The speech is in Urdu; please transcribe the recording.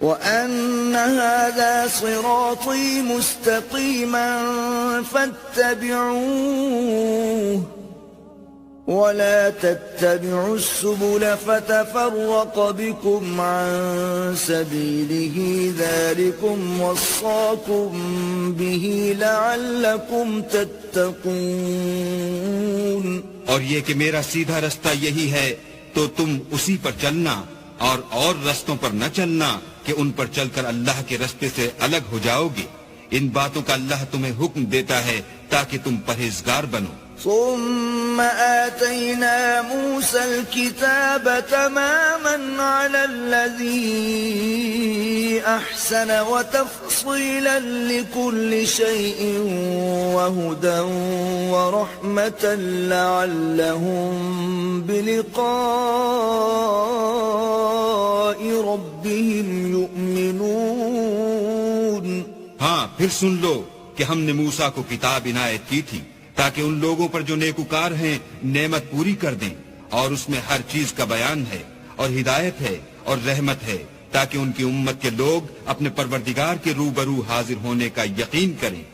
وَأَنَّ هَذَا صِرَاطِي مُسْتَقِيمًا فَاتَّبِعُوهُ وَلَا تَتَّبِعُوا السُّبُلَ فَتَفَرَّقَ بِكُمْ عَن سَبِيلِهِ ذَلِكُمْ وَصَّاكُمْ بِهِ لَعَلَّكُمْ تَتَّقُونَ۔ اور یہ کہ میرا سیدھا رستہ یہی ہے تو تم اسی پر چلنا اور رستوں پر نہ چلنا کہ ان پر چل کر اللہ کے رستے سے الگ ہو جاؤ گے۔ ان باتوں کا اللہ تمہیں حکم دیتا ہے تاکہ تم پرہیزگار بنو۔ ثم آتينا موسى الكتاب تماما على الذي أحسن وتفصيلا لكل شيء وهدى ورحمة لعلهم بلقاء ربهم يؤمنون۔ ہاں پھر سن لو کہ ہم نے موسیٰ کو کتاب عنایت کی تھی تاکہ ان لوگوں پر جو نیکوکار ہیں نعمت پوری کر دیں، اور اس میں ہر چیز کا بیان ہے اور ہدایت ہے اور رحمت ہے تاکہ ان کی امت کے لوگ اپنے پروردگار کے روبرو حاضر ہونے کا یقین کریں۔